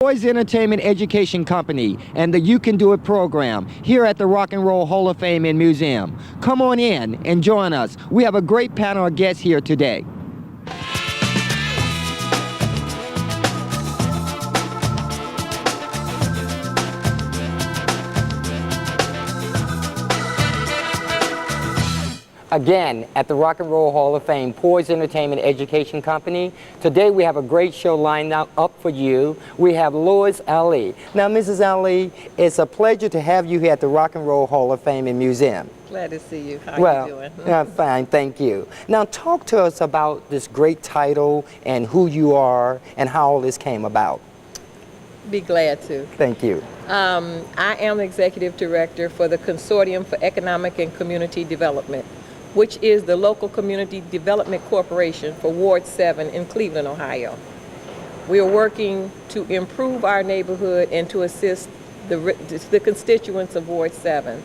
Poise Entertainment Education Company and the You Can Do It program here at the Rock and Roll Hall of Fame and Museum. Come on in and join us. We have a great panel of guests here today. Again, at the Rock and Roll Hall of Fame, Poise Entertainment Education Company. Today we have a great show lined up for you. We have Lois Ali. Now, Mrs. Ali, it's a pleasure to have you here at the Rock and Roll Hall of Fame and Museum. Glad to see you. How are you doing? Fine, thank you. Now, talk to us about this great title and who you are and how all this came about. Be glad to. Thank you. I am Executive Director for the Consortium for Economic and Community Development, which is the local community development corporation for Ward 7 in Cleveland, Ohio. We are working to improve our neighborhood and to assist the constituents of Ward 7.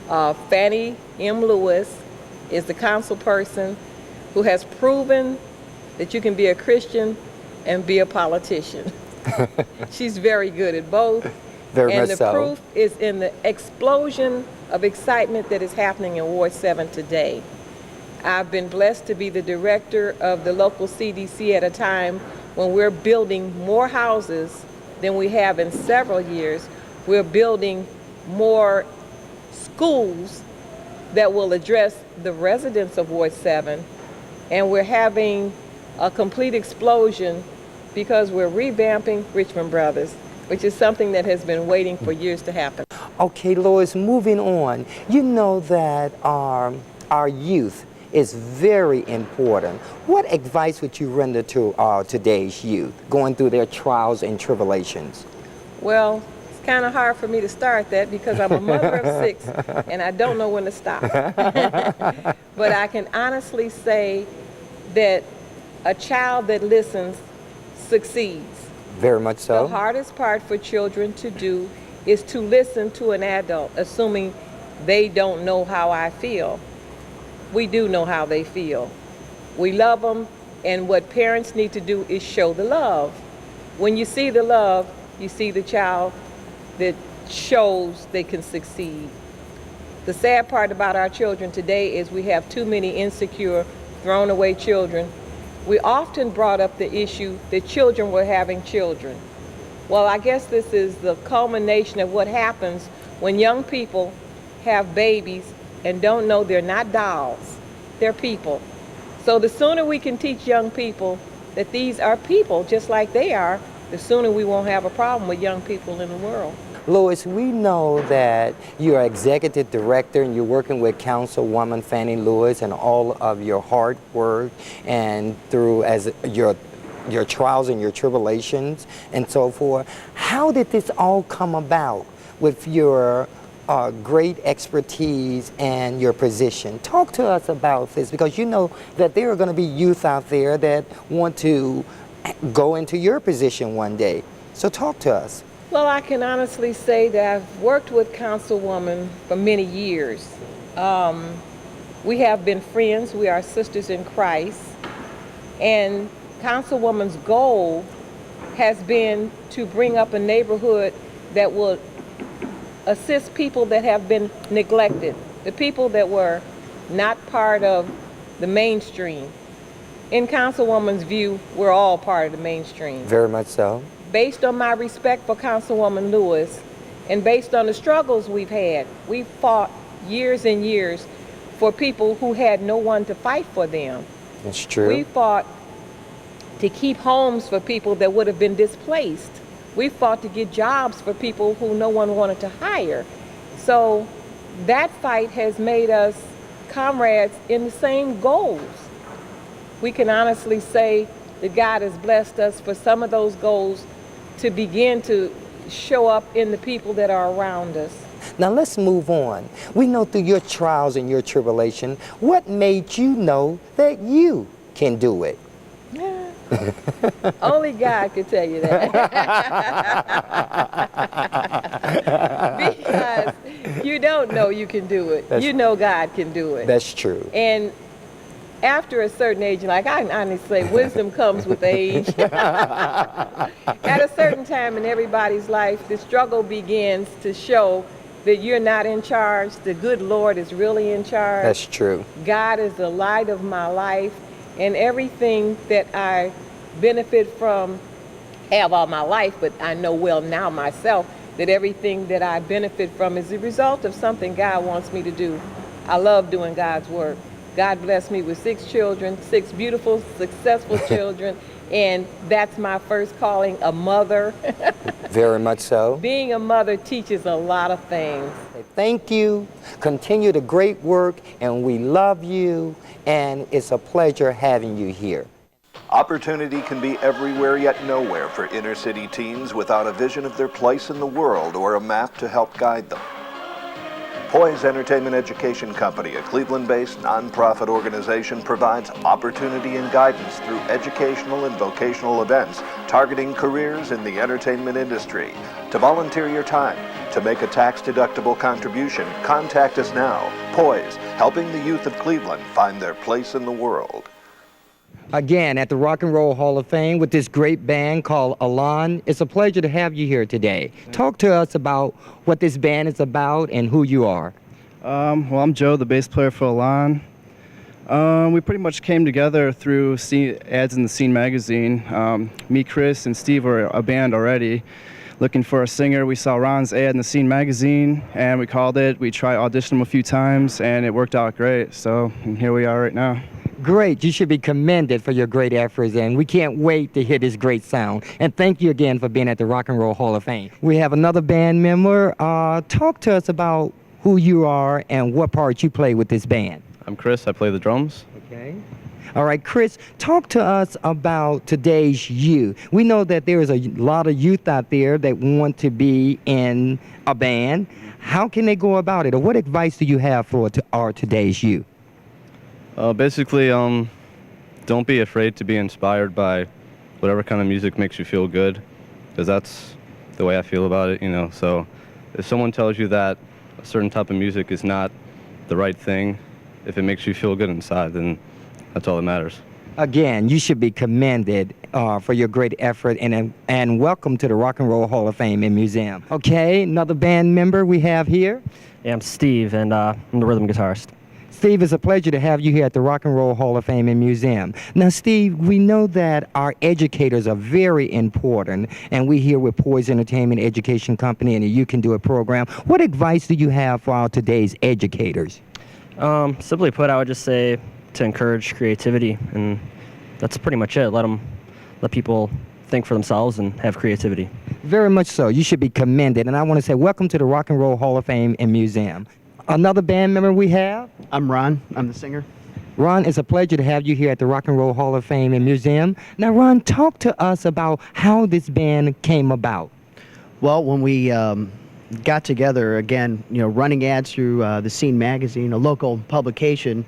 Fannie M. Lewis is the council person who has proven that you can be a Christian and be a politician. She's very good at both. Very much so. And the proof is in the explosion of excitement that is happening in Ward 7 today. I've been blessed to be the director of the local CDC at a time when we're building more houses than we have in several years. We're building more schools that will address the residents of Ward 7, and we're having a complete explosion because we're revamping Richmond Brothers, which is something that has been waiting for years to happen. Okay, Lois, moving on. You know that our youth is very important. What advice would you render to today's youth going through their trials and tribulations? Well, it's kind of hard for me to start that because I'm a mother of 6 and I don't know when to stop. But I can honestly say that a child that listens succeeds. Very much so. The hardest part for children to do is to listen to an adult, assuming they don't know how I feel. We do know how they feel. We love them, and what parents need to do is show the love. When you see the love, you see the child that shows they can succeed. The sad part about our children today is we have too many insecure, thrown away children. We often brought up the issue that children were having children. Well, I guess this is the culmination of what happens when young people have babies and don't know they're not dolls, they're people. So the sooner we can teach young people that these are people just like they are, the sooner we won't have a problem with young people in the world. Lois, we know that you're executive director and you're working with Councilwoman Fannie Lewis and all of your hard work and through as your trials and your tribulations and so forth. How did this all come about with your great expertise and your position? Talk to us about this, because you know that there are going to be youth out there that want to go into your position one day. So talk to us. Well, I can honestly say that I've worked with Councilwoman for many years. We have been friends. We are sisters in Christ. And Councilwoman's goal has been to bring up a neighborhood that will assist people that have been neglected, the people that were not part of the mainstream. In Councilwoman's view, we're all part of the mainstream. Very much so. Based on my respect for Councilwoman Lewis and based on the struggles we've had, we've fought years and years for people who had no one to fight for them. That's true. We fought to keep homes for people that would have been displaced. We fought to get jobs for people who no one wanted to hire. So that fight has made us comrades in the same goals. We can honestly say that God has blessed us for some of those goals to begin to show up in the people that are around us. Now let's move on. We know through your trials and your tribulation, what made you know that you can do it? Only God could tell you that. Because you don't know you can do it. You know God can do it. That's true. And after a certain age, like I honestly say, wisdom comes with age. At a certain time in everybody's life, the struggle begins to show that you're not in charge. The good Lord is really in charge. That's true. God is the light of my life, and everything that I benefit from, have all my life, but I know well now myself that everything that I benefit from is the result of something God wants me to do. I love doing God's work. God blessed me with 6 children, 6 beautiful, successful children, and that's my first calling, a mother. Very much so. Being a mother teaches a lot of things. Thank you. Continue the great work, and we love you, and it's a pleasure having you here. Opportunity can be everywhere yet nowhere for inner city teens without a vision of their place in the world or a map to help guide them. Poise Entertainment Education Company, a Cleveland-based nonprofit organization, provides opportunity and guidance through educational and vocational events targeting careers in the entertainment industry. To volunteer your time, to make a tax-deductible contribution, contact us now. Poise, helping the youth of Cleveland find their place in the world. Again, at the Rock and Roll Hall of Fame with this great band called Alon. It's a pleasure to have you here today. Talk to us about what this band is about and who you are. Well, I'm Joe, the bass player for Alon. We pretty much came together through ads in the Scene magazine. Me, Chris, and Steve were a band already, looking for a singer. We saw Ron's ad in the Scene magazine, and we called it. We tried auditioning him a few times, and it worked out great. So here we are right now. Great. You should be commended for your great efforts, and we can't wait to hear this great sound. And thank you again for being at the Rock and Roll Hall of Fame. We have another band member. Talk to us about who you are and what part you play with this band. I'm Chris. I play the drums. Okay. All right, Chris, talk to us about today's youth. We know that there is a lot of youth out there that want to be in a band. How can they go about it, or what advice do you have for our today's youth? Basically, don't be afraid to be inspired by whatever kind of music makes you feel good, because that's the way I feel about it, you know. So if someone tells you that a certain type of music is not the right thing, if it makes you feel good inside, then that's all that matters. Again, you should be commended for your great effort, and welcome to the Rock and Roll Hall of Fame and Museum. Okay, another band member we have here. Yeah, I'm Steve, and I'm the rhythm guitarist. Steve, it's a pleasure to have you here at the Rock and Roll Hall of Fame and Museum. Now, Steve, we know that our educators are very important, and we here with Poise Entertainment Education Company and the You Can Do It program. What advice do you have for our today's educators? Simply put, I would just say to encourage creativity, and that's pretty much it. Let people think for themselves and have creativity. Very much so. You should be commended, and I want to say welcome to the Rock and Roll Hall of Fame and Museum. Another band member we have? I'm Ron. I'm the singer. Ron, it's a pleasure to have you here at the Rock and Roll Hall of Fame and Museum. Now, Ron, talk to us about how this band came about. Well, when we got together, again, running ads through the Scene magazine, a local publication,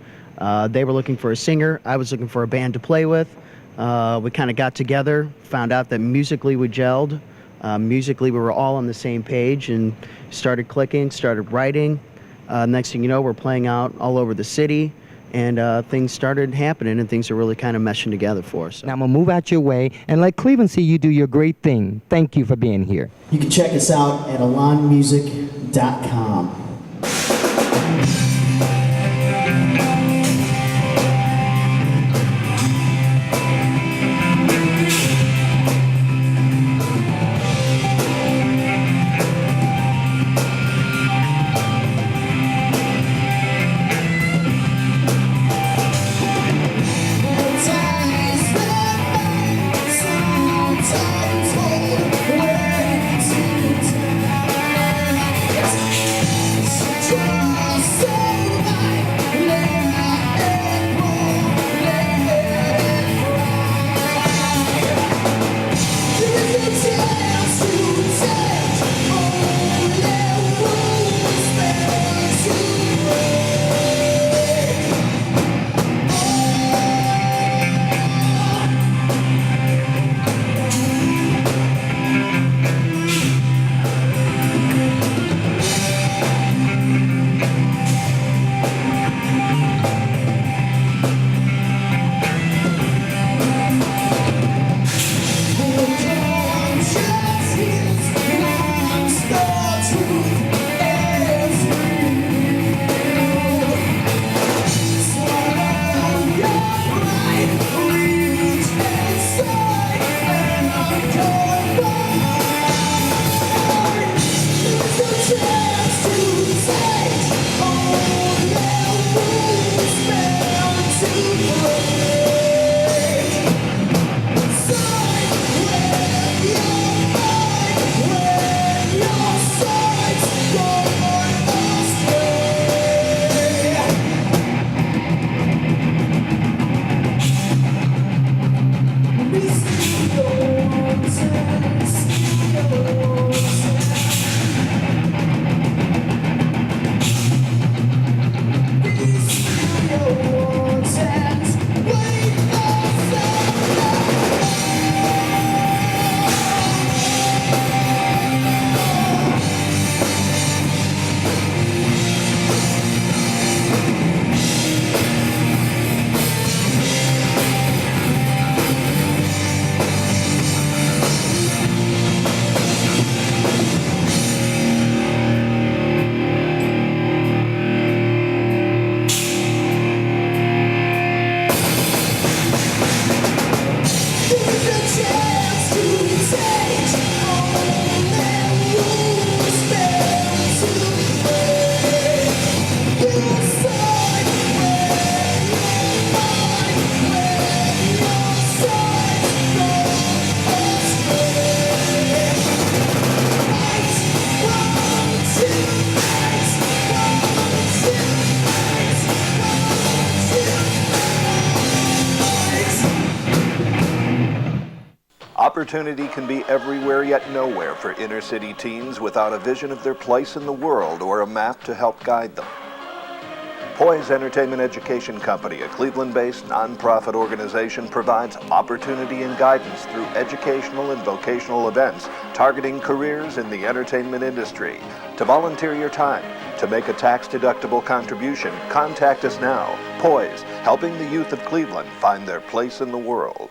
they were looking for a singer. I was looking for a band to play with. We kind of got together, found out that musically we gelled. Musically, we were all on the same page and started clicking, started writing. Next thing you know, we're playing out all over the city, and things started happening, and things are really kind of meshing together for us. Now, I'm going to move out your way and let Cleveland see you do your great thing. Thank you for being here. You can check us out at alonmusic.com. Just Opportunity can be everywhere yet nowhere for inner city teens without a vision of their place in the world or a map to help guide them. Poise Entertainment Education Company, a Cleveland-based nonprofit organization, provides opportunity and guidance through educational and vocational events targeting careers in the entertainment industry. To volunteer your time, to make a tax-deductible contribution, contact us now. Poise, helping the youth of Cleveland find their place in the world.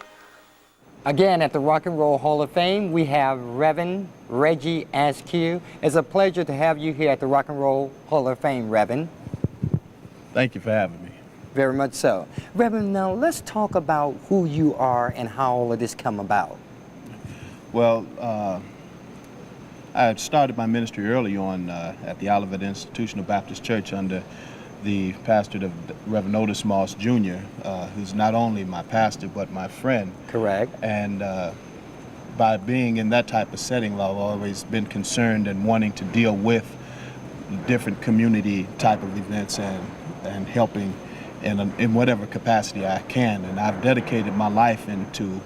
Again, at the Rock and Roll Hall of Fame, we have Reverend Reggie Askew. It's a pleasure to have you here at the Rock and Roll Hall of Fame, Reverend. Thank you for having me. Very much so. Reverend, now let's talk about who you are and how all of this come about. Well, I had started my ministry early on at the Olivet Institutional Baptist Church under the pastor of Reverend Otis Moss Jr., who's not only my pastor but my friend. Correct. And by being in that type of setting, I've always been concerned and wanting to deal with different community type of events and helping in whatever capacity I can. And I've dedicated my life into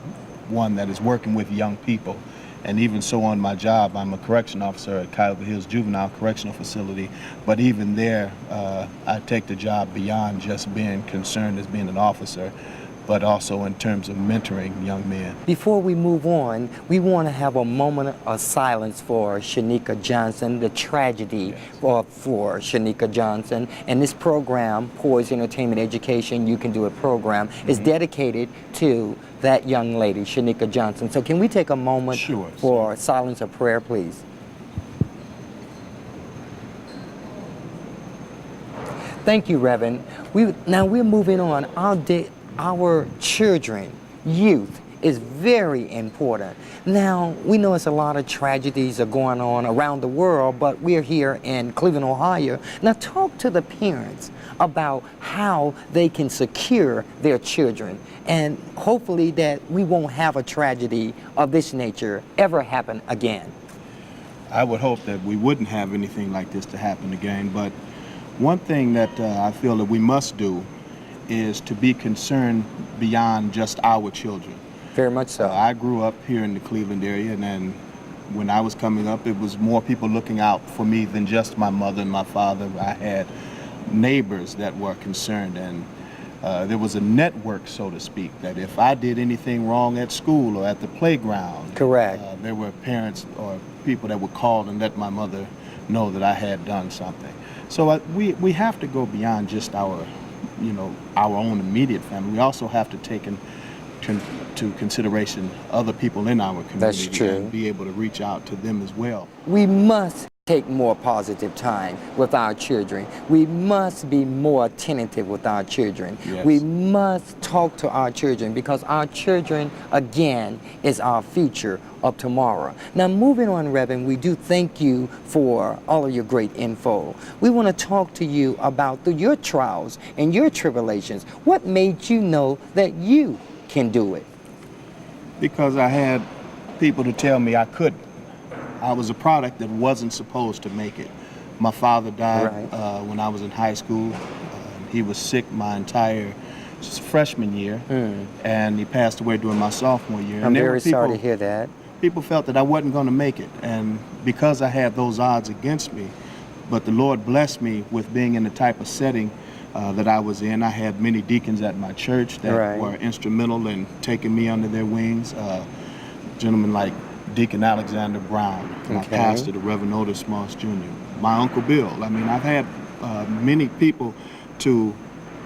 one that is working with young people. And even so on my job, I'm a correction officer at Cuyahoga Hills Juvenile Correctional Facility. But even there, I take the job beyond just being concerned as being an officer, but also in terms of mentoring young men. Before we move on, we want to have a moment of silence for Shanika Johnson, the tragedy for Shanika Johnson. And this program, Poise Entertainment Education, You Can Do It program, is dedicated to that young lady, Shanika Johnson. So can we take a moment for silence of prayer, please? Thank you, Reverend. Now we're moving on. Our children, youth, is very important. Now, we know it's a lot of tragedies are going on around the world, but we're here in Cleveland, Ohio. Now, talk to the parents about how they can secure their children, and hopefully that we won't have a tragedy of this nature ever happen again. I would hope that we wouldn't have anything like this to happen again, but one thing that I feel that we must do is to be concerned beyond just our children. Very much so. I grew up here in the Cleveland area, and then when I was coming up, it was more people looking out for me than just my mother and my father. I had neighbors that were concerned, and there was a network, so to speak, that if I did anything wrong at school or at the playground, correct, there were parents or people that would call and let my mother know that I had done something. So we have to go beyond just our own immediate family. We also have to take into consideration other people in our community. That's true. And be able to reach out to them as well. We must take more positive time with our children. We must be more attentive with our children. Yes. We must talk to our children because our children, again, is our future of tomorrow. Now, moving on, Reverend, we do thank you for all of your great info. We want to talk to you about your trials and your tribulations. What made you know that you can do it? Because I had people to tell me I couldn't. I was a product that wasn't supposed to make it. My father died when I was in high school. He was sick my entire freshman year, and he passed away during my sophomore year. I'm very sorry to hear that. People felt that I wasn't going to make it, and because I had those odds against me, but the Lord blessed me with being in the type of setting that I was in. I had many deacons at my church that were instrumental in taking me under their wings. Gentlemen like Deacon Alexander Brown, my pastor, the Reverend Otis Moss Jr., my Uncle Bill. I mean, I've had many people to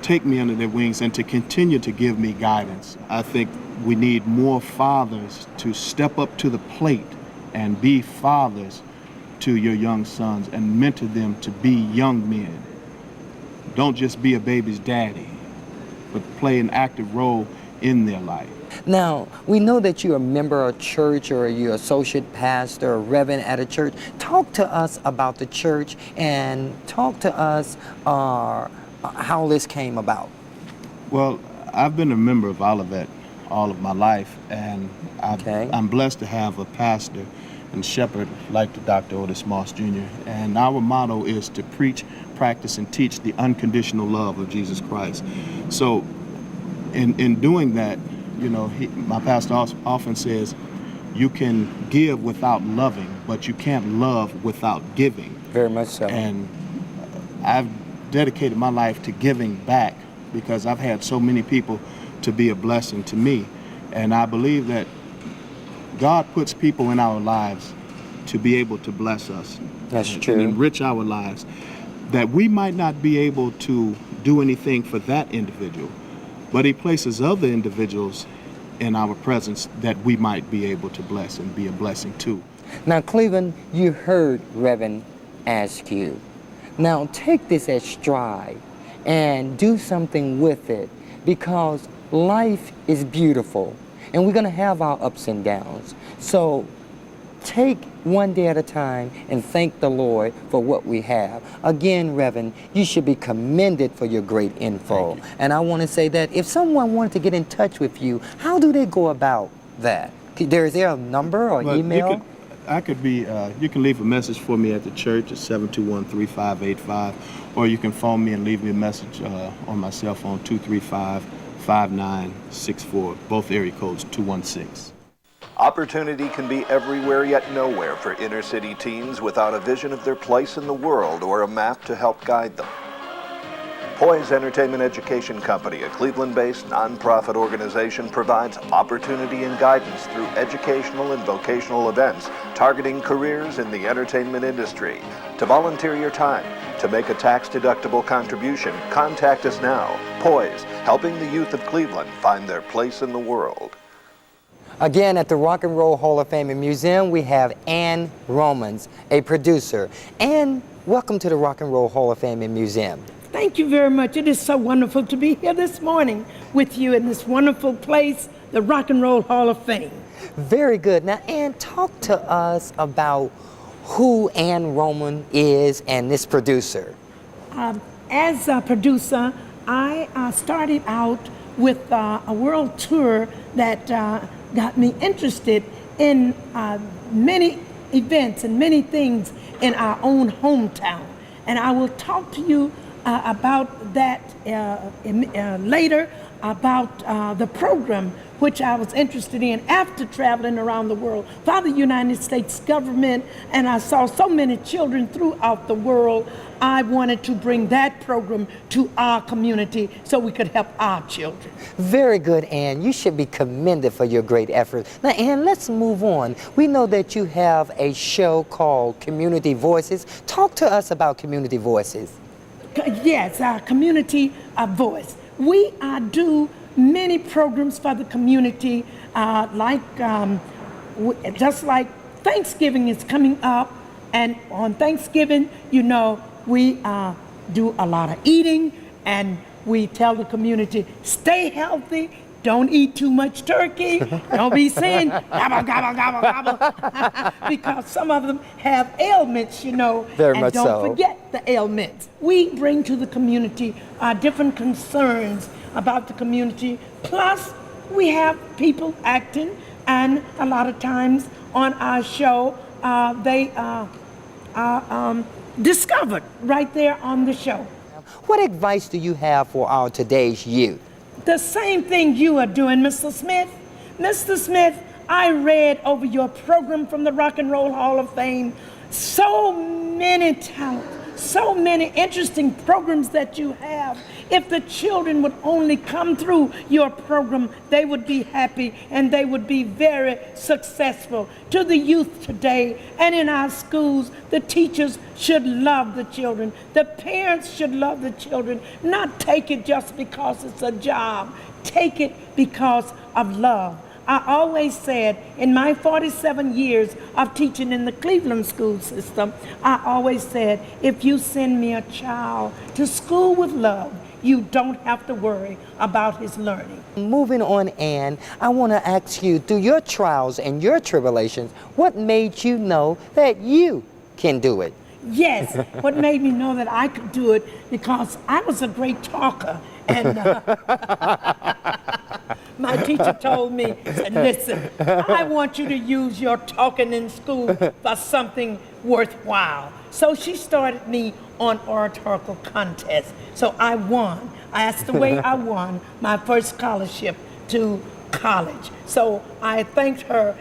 take me under their wings and to continue to give me guidance. I think we need more fathers to step up to the plate and be fathers to your young sons and mentor them to be young men. Don't just be a baby's daddy, but play an active role in their life. Now, we know that you're a member of a church or you're associate pastor or reverend at a church. Talk to us about the church and talk to us how this came about. Well, I've been a member of Olivet all of my life, and I'm blessed to have a pastor and shepherd like the Dr. Otis Moss Jr. And our motto is to preach, practice, and teach the unconditional love of Jesus Christ. So in doing that, you know, my pastor often says, you can give without loving, but you can't love without giving. Very much so. And I've dedicated my life to giving back because I've had so many people to be a blessing to me. And I believe that God puts people in our lives to be able to bless us. That's and true. enrich our lives. That we might not be able to do anything for that individual, but he places other individuals in our presence that we might be able to bless and be a blessing to. Now, Cleveland, you heard Reverend ask you. Now, take this as stride and do something with it, because life is beautiful and we're going to have our ups and downs. So take one day at a time and thank the Lord for what we have. Again, Reverend, you should be commended for your great info. And I want to say that if someone wanted to get in touch with you, how do they go about that? Is there a number or But email? You can leave a message for me at the church at 721-3585, or you can phone me and leave me a message on my cell phone, 235-5964, both area codes 216. Opportunity can be everywhere yet nowhere for inner city teens without a vision of their place in the world or a map to help guide them. Poise Entertainment Education Company, a Cleveland-based nonprofit organization, provides opportunity and guidance through educational and vocational events targeting careers in the entertainment industry. To volunteer your time, to make a tax-deductible contribution, contact us now. Poise, helping the youth of Cleveland find their place in the world. Again, at the Rock and Roll Hall of Fame and Museum, we have Ann Romans, a producer. Ann, welcome to the Rock and Roll Hall of Fame and Museum. Thank you very much. It is so wonderful to be here this morning with you in this wonderful place, the Rock and Roll Hall of Fame. Very good. Now, Ann, talk to us about who Ann Roman is and this producer. As a producer, I started out with a world tour that got me interested in many events and many things in our own hometown. And I will talk to you about that later, about the program which I was interested in after traveling around the world for the United States government, and I saw so many children throughout the world. I wanted to bring that program to our community so we could help our children. Very good, Ann. You should be commended for your great effort. Now, Ann, let's move on. We know that you have a show called Community Voices. Talk to us about Community Voices. Yes, our community voice. We do many programs for the community, just like Thanksgiving is coming up, and on Thanksgiving, you know, we do a lot of eating, and we tell the community, stay healthy, don't eat too much turkey, don't be saying gobble, gobble, gobble, gobble, because some of them have ailments, you know, Very and much don't so. forget the ailments. We bring to the community different concerns about the community, plus we have people acting, and a lot of times on our show, they are discovered right there on the show. What advice do you have for our today's youth? The same thing you are doing, Mr. Smith. Mr. Smith, I read over your program from the Rock and Roll Hall of Fame. So many talents, so many interesting programs that you have. If the children would only come through your program, they would be happy and they would be very successful. To the youth today and in our schools, the teachers should love the children. The parents should love the children. Not take it just because it's a job. Take it because of love. I always said in my 47 years of teaching in the Cleveland school system, I always said, if you send me a child to school with love, you don't have to worry about his learning. Moving on, Ann, I want to ask you, through your trials and your tribulations, what made you know that you can do it? Yes, what made me know that I could do it, because I was a great talker, and my teacher told me, said, listen, I want you to use your talking in school for something worthwhile. So she started me on oratorical contests. So I won. That's the way I won my first scholarship to college. So I thanked her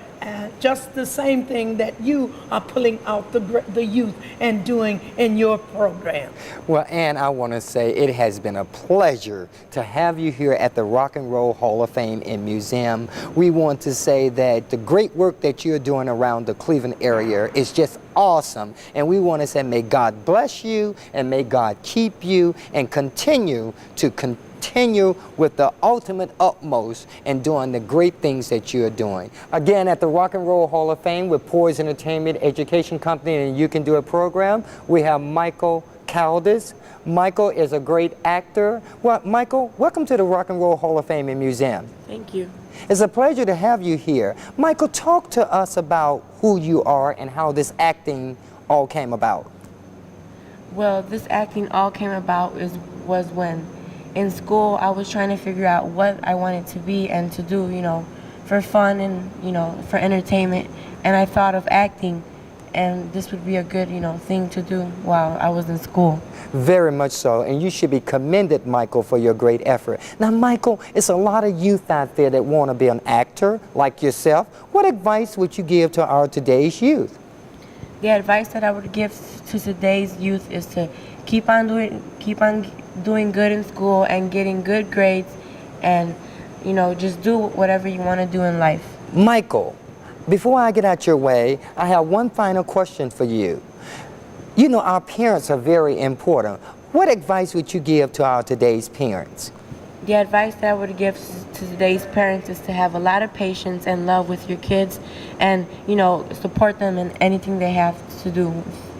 just the same thing that you are pulling out the youth and doing in your program. Well, Ann, I want to say it has been a pleasure to have you here at the Rock and Roll Hall of Fame and Museum. We want to say that the great work that you're doing around the Cleveland area is just awesome, and we want to say may God bless you and may God keep you and continue with the ultimate utmost and doing the great things that you're doing. Again, at the Rock and Roll Hall of Fame with Poise Entertainment Education Company and You Can Do It program, we have Michael Caldas. Michael is a great actor. Well, Michael, welcome to the Rock and Roll Hall of Fame and Museum. Thank you. It's a pleasure to have you here. Michael, talk to us about who you are and how this acting all came about. Well, this acting all came about was when in school I was trying to figure out what I wanted to be and to do, you know, for fun and, you know, for entertainment. And I thought of acting, and this would be a good, you know, thing to do while I was in school. Very much so, and you should be commended, Michael, for your great effort. Now, Michael, it's a lot of youth out there that want to be an actor like yourself. What advice would you give to our today's youth? The advice that I would give to today's youth is to keep on doing good in school and getting good grades, and, you know, just do whatever you want to do in life. Michael, before I get out your way, I have one final question for you. You know, our parents are very important. What advice would you give to our today's parents? The advice that I would give to today's parents is to have a lot of patience and love with your kids, and, you know, support them in anything they have to do,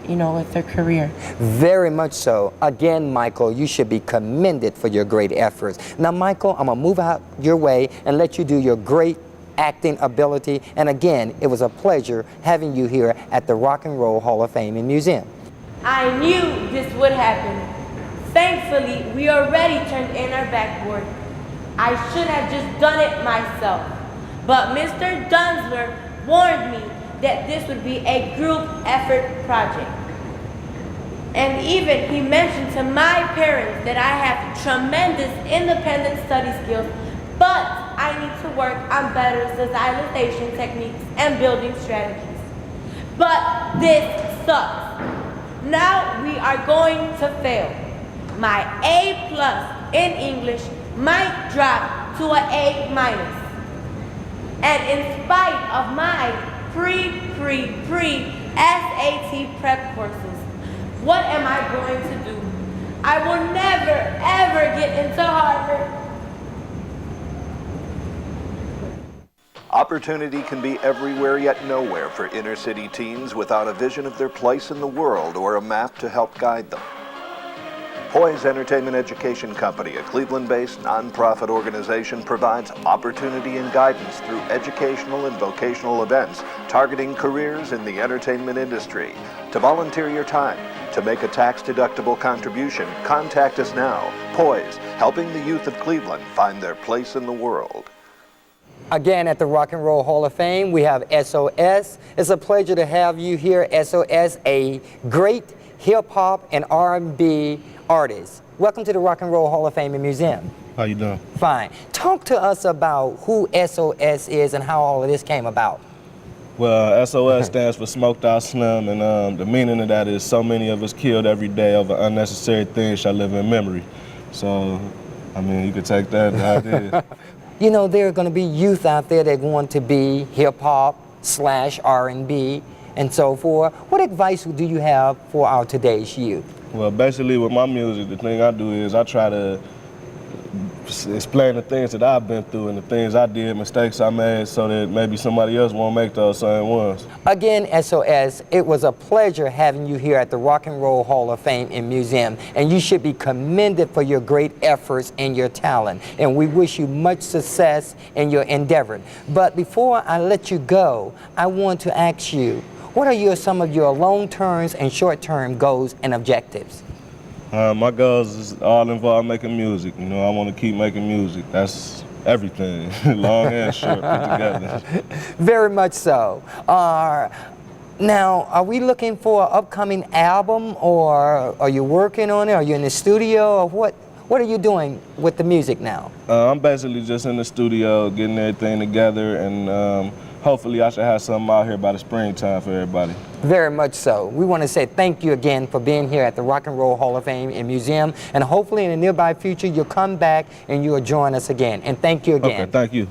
you know, with their career. Very much so. Again, Michael, you should be commended for your great efforts. Now, Michael, I'm going to move out your way and let you do your great acting ability. And again, it was a pleasure having you here at the Rock and Roll Hall of Fame and Museum. I knew this would happen. Thankfully, we already turned in our backboard. I should have just done it myself. But Mr. Dunsler warned me that this would be a group effort project. And even he mentioned to my parents that I have tremendous independent study skills, but I need to work on better socialization techniques and building strategies. But this sucks. Now we are going to fail. My A+ in English might drop to an A-. And in spite of my pre-SAT prep courses, what am I going to do? I will never, ever get into Harvard. Opportunity can be everywhere yet nowhere for inner city teens without a vision of their place in the world or a map to help guide them. Poise Entertainment Education Company, a Cleveland-based nonprofit organization, provides opportunity and guidance through educational and vocational events targeting careers in the entertainment industry. To volunteer your time, to make a tax-deductible contribution, contact us now. Poise, helping the youth of Cleveland find their place in the world. Again, at the Rock and Roll Hall of Fame, we have SOS. It's a pleasure to have you here, SOS, a great hip-hop and R&B artist. Welcome to the Rock and Roll Hall of Fame and Museum. How you doing? Fine. Talk to us about who SOS is and how all of this came about. Well, SOS stands for Smoked Out Slim, and the meaning of that is so many of us killed every day over unnecessary things shall live in memory. So, I mean, you could take that how it is. You know, there are going to be youth out there that want to be hip-hop / R&B and so forth. What advice do you have for our today's youth? Well, basically with my music, the thing I do is I try to explain the things that I've been through and the things I did, mistakes I made, so that maybe somebody else won't make those same ones. Again, SOS, it was a pleasure having you here at the Rock and Roll Hall of Fame and Museum, and you should be commended for your great efforts and your talent, and we wish you much success in your endeavor. But before I let you go, I want to ask you, what are some of your long-term and short-term goals and objectives? My goals is all involved making music. You know, I want to keep making music. That's everything, long and short put together. Very much so. Now, are we looking for an upcoming album, or are you working on it? Are you in the studio, or what are you doing with the music now? I'm basically just in the studio getting everything together and hopefully I should have something out here by the springtime for everybody. Very much so. We want to say thank you again for being here at the Rock and Roll Hall of Fame and Museum, and hopefully in the nearby future you'll come back and you'll join us again. And thank you again. Okay, thank you.